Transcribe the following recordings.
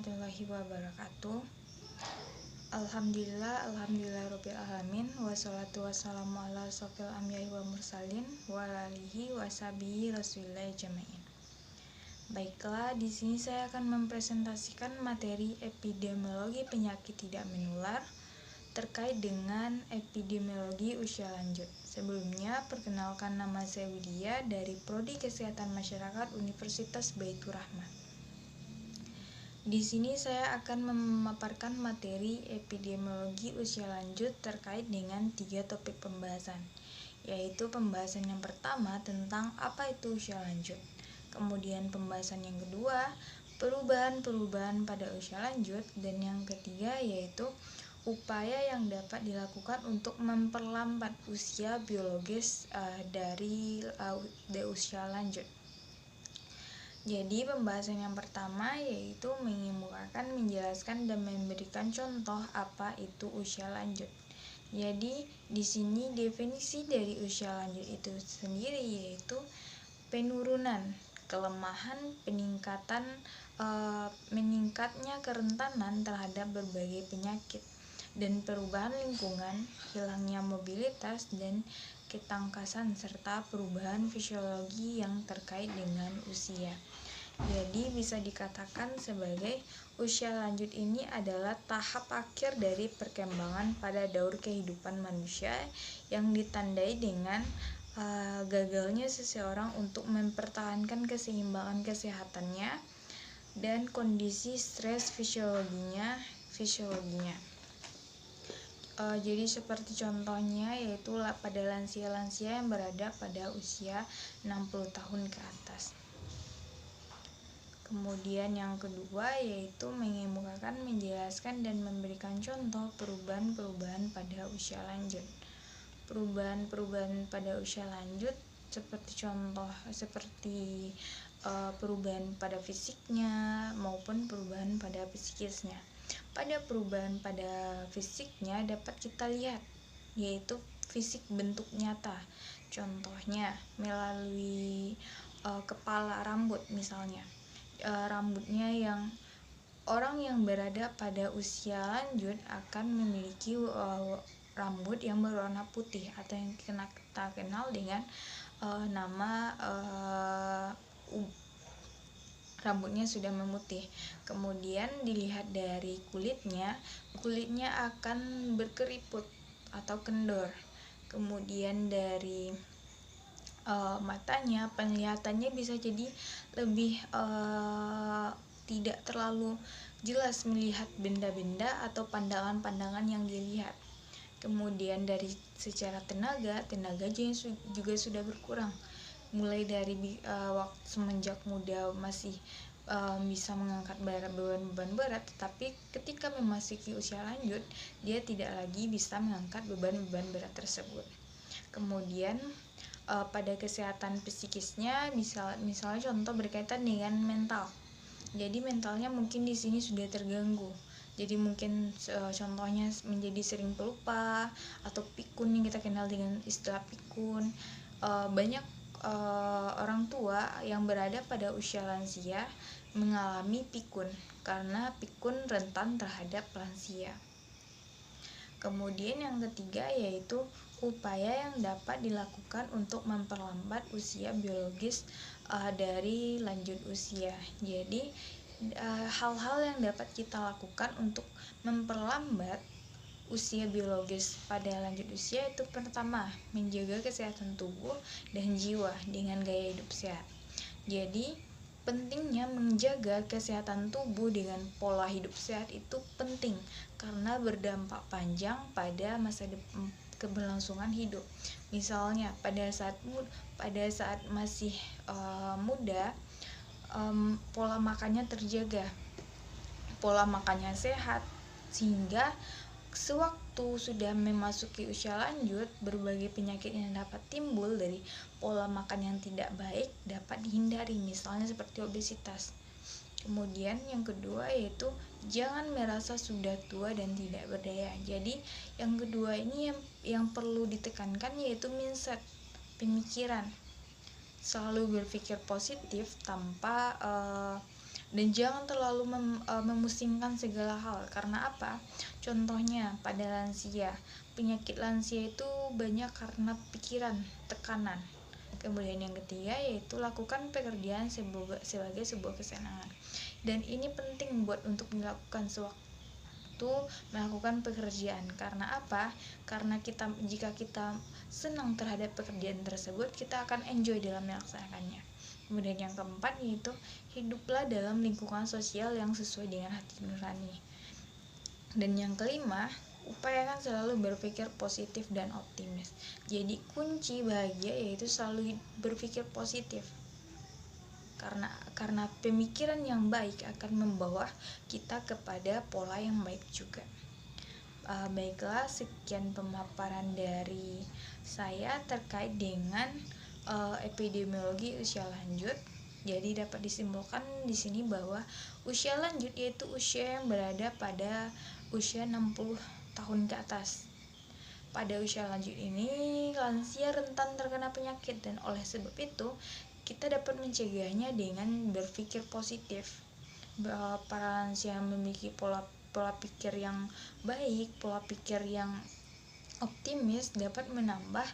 warahmatullahi wabarakatuh. Alhamdulillah alamin. Wassalatu wassalamu ala asyrofil anbiya'i wa mursalin wa alihi washabihi rasulillah jamain. Baiklah, di sini saya akan mempresentasikan materi epidemiologi penyakit tidak menular terkait dengan epidemiologi usia lanjut. Sebelumnya, perkenalkan, nama saya Widya dari Prodi Kesehatan Masyarakat Universitas Baitur Rahman. Di sini saya akan memaparkan materi epidemiologi usia lanjut terkait dengan 3 topik pembahasan, yaitu pembahasan yang pertama tentang apa itu usia lanjut. Kemudian pembahasan yang kedua, perubahan-perubahan pada usia lanjut, dan yang ketiga yaitu upaya yang dapat dilakukan untuk memperlambat usia biologis dari usia lanjut. Jadi pembahasan yang pertama yaitu mengemukakan, menjelaskan, dan memberikan contoh apa itu usia lanjut. Jadi di sini definisi dari usia lanjut itu sendiri yaitu penurunan, kelemahan, meningkatnya kerentanan terhadap berbagai penyakit dan perubahan lingkungan, hilangnya mobilitas dan ketangkasan, serta perubahan fisiologi yang terkait dengan usia. Jadi bisa dikatakan sebagai usia lanjut ini adalah tahap akhir dari perkembangan pada daur kehidupan manusia yang ditandai dengan gagalnya seseorang untuk mempertahankan keseimbangan kesehatannya dan kondisi stres fisiologinya. Jadi seperti contohnya yaitu pada lansia-lansia yang berada pada usia 60 tahun ke atas. Kemudian yang kedua yaitu mengemukakan, menjelaskan, dan memberikan contoh perubahan-perubahan pada usia lanjut. Perubahan-perubahan pada usia lanjut seperti perubahan pada fisiknya maupun perubahan pada psikisnya. Pada perubahan pada fisiknya dapat kita lihat yaitu fisik bentuk nyata. Contohnya melalui kepala rambut misalnya. Rambutnya yang orang yang berada pada usia lanjut akan memiliki rambut yang berwarna putih atau yang kita kenal dengan nama rambutnya sudah memutih. Kemudian dilihat dari kulitnya akan berkeriput atau kendor. Kemudian dari matanya, penglihatannya bisa jadi lebih tidak terlalu jelas melihat benda-benda atau pandangan-pandangan yang dilihat. Kemudian dari secara tenaga juga sudah berkurang. Mulai dari semenjak muda masih bisa mengangkat beban berat, tetapi ketika memasuki usia lanjut dia tidak lagi bisa mengangkat beban berat tersebut. Kemudian pada kesehatan psikisnya misalnya contoh berkaitan dengan mental. Jadi mentalnya mungkin di sini sudah terganggu. Jadi mungkin contohnya menjadi sering pelupa atau pikun yang kita kenal dengan istilah pikun. Banyak orang tua yang berada pada usia lansia mengalami pikun karena pikun rentan terhadap lansia. Kemudian yang ketiga yaitu upaya yang dapat dilakukan untuk memperlambat usia biologis dari lanjut usia. Jadi hal-hal yang dapat kita lakukan untuk memperlambat usia biologis pada lanjut usia itu pertama, menjaga kesehatan tubuh dan jiwa dengan gaya hidup sehat. Jadi pentingnya menjaga kesehatan tubuh dengan pola hidup sehat itu penting karena berdampak panjang pada masa keberlangsungan hidup. Misalnya pada saat masih muda, pola makannya terjaga, pola makannya sehat, sehingga sewaktu sudah memasuki usia lanjut, berbagai penyakit yang dapat timbul dari pola makan yang tidak baik dapat dihindari, misalnya seperti obesitas. Kemudian yang kedua yaitu jangan merasa sudah tua dan tidak berdaya. Jadi yang kedua ini yang perlu ditekankan yaitu mindset, pemikiran. Selalu berpikir positif tanpa dan jangan terlalu memusingkan segala hal. Karena apa? Contohnya pada lansia, penyakit lansia itu banyak karena pikiran, tekanan. Kemudian yang ketiga yaitu lakukan pekerjaan sebagai sebuah kesenangan. Dan ini penting buat untuk dilakukan sewaktu melakukan pekerjaan. Karena apa? Karena jika kita senang terhadap pekerjaan tersebut, kita akan enjoy dalam melaksanakannya. Kemudian yang keempat yaitu hiduplah dalam lingkungan sosial yang sesuai dengan hati nurani. Dan yang kelima, upayakan selalu berpikir positif dan optimis. Jadi kunci bahagia yaitu selalu berpikir positif. Karena pemikiran yang baik akan membawa kita kepada pola yang baik juga. Baiklah, sekian pemaparan dari saya terkait dengan epidemiologi usia lanjut. Jadi dapat disimpulkan di sini bahwa usia lanjut yaitu usia yang berada pada usia 60 tahun ke atas. Pada usia lanjut ini, lansia rentan terkena penyakit, dan oleh sebab itu kita dapat mencegahnya dengan berpikir positif. Para lansia yang memiliki pola pikir yang baik, pola pikir yang optimis dapat menambah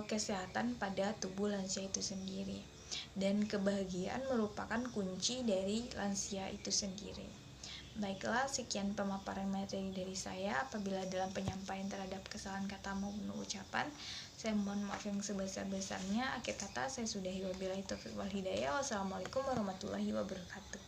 kesehatan pada tubuh lansia itu sendiri. Dan kebahagiaan merupakan kunci dari lansia itu sendiri. Baiklah, sekian pemaparan materi dari saya. Apabila dalam penyampaian terhadap kesalahan kata maupun ucapan, saya mohon maaf yang sebesar-besarnya. Akhir kata saya sudahi, wabillahi taufiq wal hidayah. Wassalamualaikum warahmatullahi wabarakatuh.